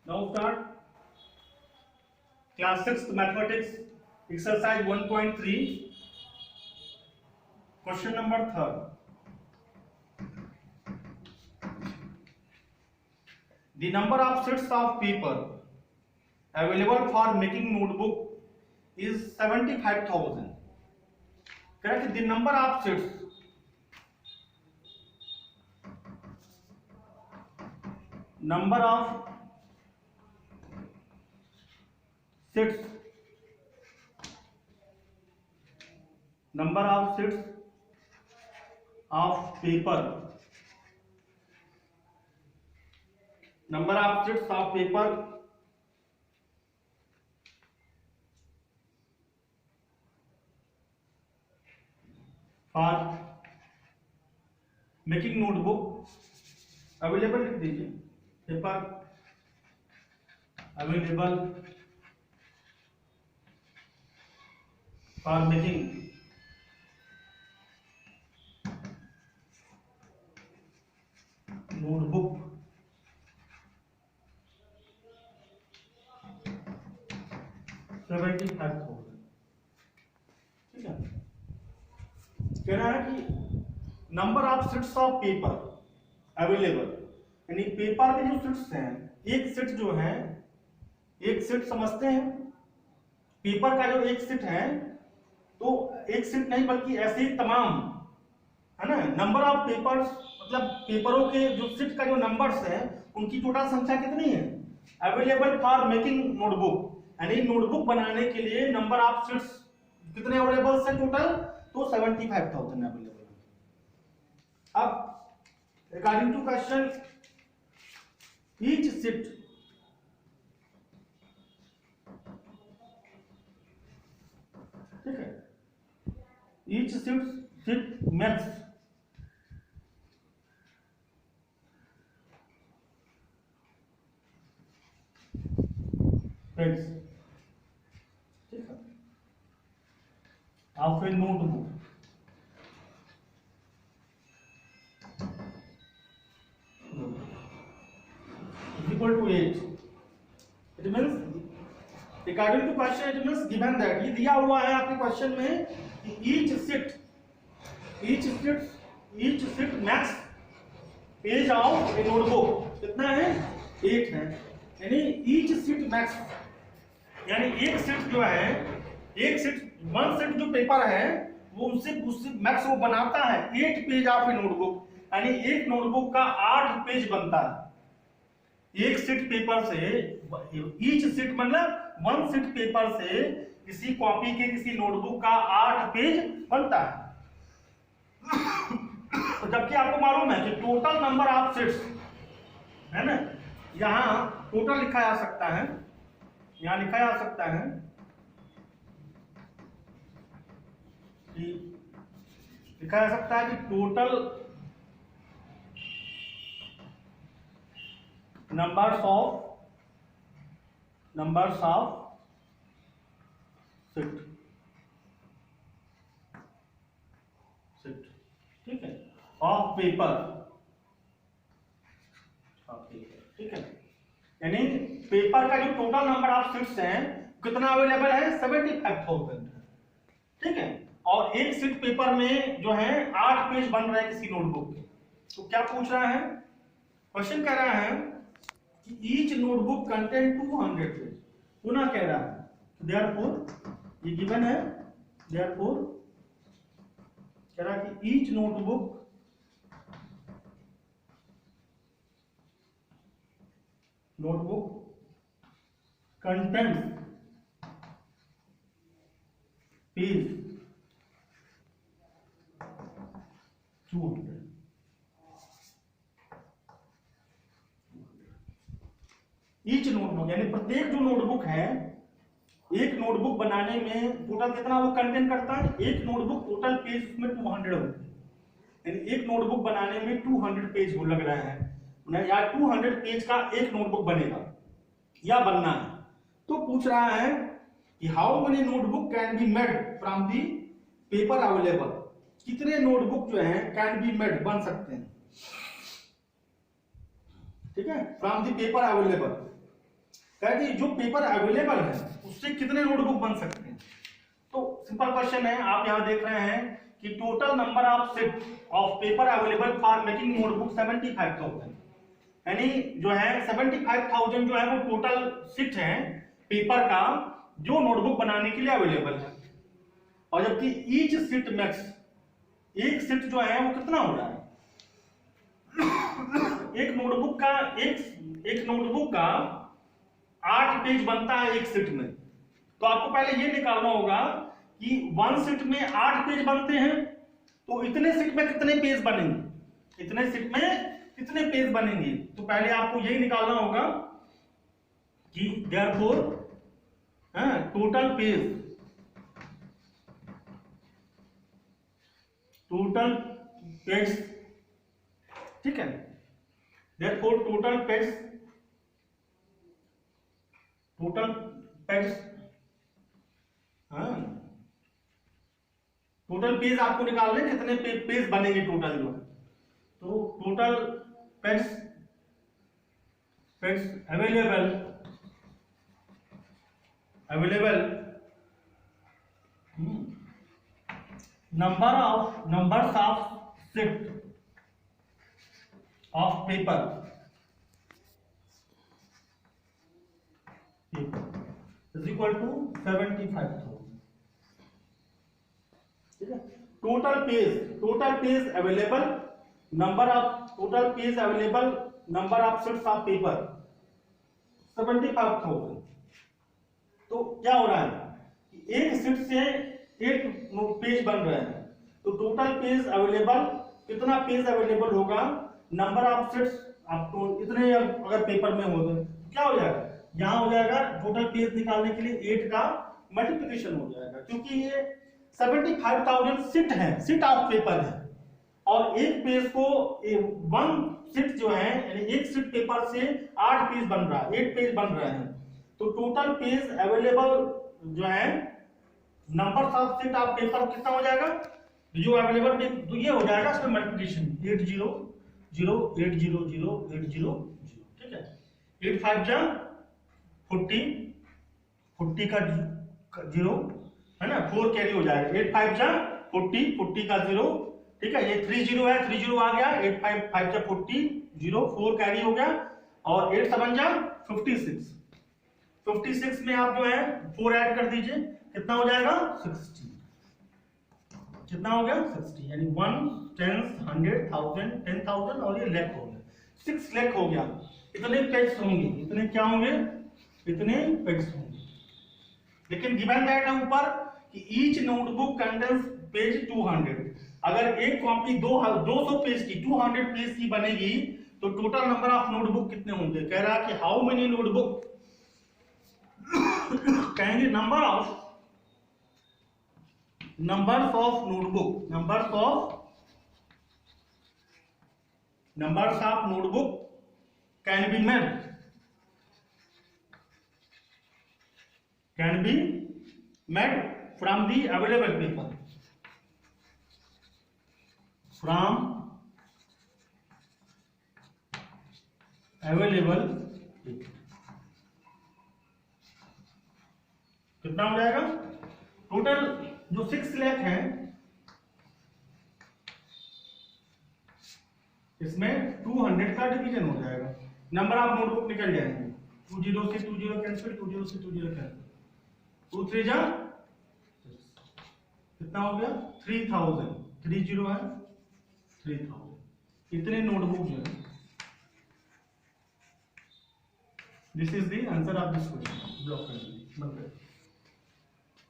Now start class 6th mathematics exercise 1.3 question number 3rd. The number of sheets of paper available for making notebook is 75,000. Correct? The number of sheets number of sheets of paper for making notebook available लिख दीजिए paper available for making notebook 75,000. ठीक है, कह रहा है कि number of sheets of paper available, यानी paper के जो शीट्स हैं, एक शीट जो है, एक शीट समझते हैं पेपर का जो एक शीट है, तो एक शीट नहीं बल्कि ऐसे ही तमाम है ना. नंबर ऑफ पेपर्स मतलब पेपरों के जो शीट का जो नंबर्स है उनकी टोटल संख्या कितनी है अवेलेबल फॉर मेकिंग नोटबुक, यानी नोटबुक बनाने के लिए नंबर ऑफ शीट्स कितने अवेलेबल है टोटल, तो 75,000 अवेलेबल. अब According to question, each sheet ठीक है, each sheet makes pages ठीक है of a notebook equal to 8. It means according to question it means given that, ये दिया हुआ है आपके क्वेश्चन में कि each sheet max page of a notebook कितना है 8 है, यानी each sheet max यानी एक शीट जो है, एक शीट वन शीट जो पेपर है वो उससे मैक्स वो बनाता है 8 पेज ऑफ ए नोटबुक, यानी एक नोटबुक का 8 पेज बनता है. एक शीट पेपर से, ईच शीट मतलब वन शीट पेपर से किसी कॉपी के किसी नोटबुक का 8 पेज बनता है. तो जबकि आपको मालूम है कि टोटल नंबर ऑफ शीट्स है ना, यहां टोटल लिखा जा सकता है, यहां लिखा जा सकता है कि लिखा जा सकता है कि टोटल numbers of sheet ठीक है ऑफ पेपर ठीक है, यानी पेपर का जो टोटल नंबर ऑफ शीट्स हैं कितना अवेलेबल है 75,000 ठीक है, और एक शीट पेपर में जो है 8 पेज बन रहे हैं किसी नोटबुक के. तो क्या पूछ रहा है क्वेश्चन, कह रहा है कि ईच नोटबुक कंटेंट 200 पेज, पुनः कह रहा है देयरफॉर ये गिवन है, देयरफॉर कह रहा है कि each notebook contents page 200. Each notebook यानी प्रत्येक जो नोटबुक है, एक नोटबुक बनाने में टोटल कितना वो कंटेंट करता है, एक नोटबुक टोटल पेज उसमें 200 होते हैं, यानी एक नोटबुक बनाने में 200 पेज वो लग रहा है या 200 पेज का एक नोटबुक बनेगा या बनना है. तो पूछ रहा है कि how many notebook can be made from the paper available, कितने नोटबुक जो है कैन बी मेड बन सकते हैं, ठीक है, फ्रॉम द पेपर अवेलेबल. क्या कि जो पेपर अवेलेबल है उससे कितने नोटबुक बन सकते हैं। तो सिंपल क्वेश्चन है, आप यहाँ देख रहे हैं कि total number of sheet of paper available for making notebook 75,000, यानी जो है 75,000 जो है वो टोटल शीट है पेपर का जो नोटबुक बनाने के लिए अवेलेबल है। और जबकि ईच शीट मैक्स, एक शीट जो है वो कितना हो रहा है, एक नोटबुक का 8 पेज बनता है एक शीट में। तो आपको पहले ये निकालना होगा कि 1 शीट में 8 पेज बनते हैं, तो इतने शीट में कितने पेज बनेंगे, इतने शीट में कितने पेज बनेंगे। तो पहले आपको यही निकालना होगा कि देयरफॉर टोटल पेज, ठीक है, देयरफॉर टोटल पेज आपको निकालने कितने पेज बनेंगे टोटल जो है। तो total page available numbers of sheet of paper is equal to 75,000, ठीक है। Total page available number of sheets of paper 75,000। तो क्या हो रहा है, एक शीट से एक पेज बन रहे हैं, तो टोटल पेज अवेलेबल, कितना पेज अवेलेबल होगा, नंबर ऑफ शीट्स आपको इतने अगर पेपर में हो गए क्या हो जाएगा, यहां हो जाएगा टोटल पेज निकालने के लिए 8 का मल्टीप्लिकेशन हो जाएगा, क्योंकि ये 75,000 शीट है, शीट ऑफ पेपर है, और एक पेज को 1 शीट जो है यानी एक शीट पेपर से 8 पेज बन रहा है, 8 पेज बन रहे हैं। तो टोटल पेज अवेलेबल जो है number of sheet of paper कितना हो जाएगा, जो अवेलेबल तो ये हो जाएगा इसमें मल्टीप्लिकेशन 800 800 800, ठीक है। 8 5 जा 40 का 0 है ना, 4 कैरी हो जाएगा, 8 5 जा 40 का 0, ठीक है। ये 30 है, 30 आ गया, 8 5 जा 40 0 4 कैरी हो गया, और 8 7 जा 56 में आप जो है 4 ऐड कर दीजिए, कितना हो जाएगा 60, कितना हो गया 60, यानी 1 10 100 1000 10,000 और ये लाख हो गया, 6 लाख हो गया। इतने पेज होंगे, इतने क्या होंगे, इतने पेज होंगे। लेकिन गिवन दैट है ऊपर कि ईच नोटबुक कंटेन्स पेज 200, अगर एक कॉपी 200 पेज की 200 पेज की बनेगी तो टोटल नंबर ऑफ नोटबुक कितने होंगे। कह रहा है कि हाउ मेनी नोटबुक, कहेंगे numbers of notebook can be made from the available paper, कितना हो जाएगा टोटल जो 6 लाख है, इसमें 200 का डिवीजन हो जाएगा, नंबर ऑफ नोटबुक निकल जाएंगे, 20 से 20 कैंसिल, 20 से 20 कैंसिल, 2 3 जा कितना हो गया 3000, 30 है 3000, इतने नोटबुक जो है। This is the answer of this question, block कर दीजिए।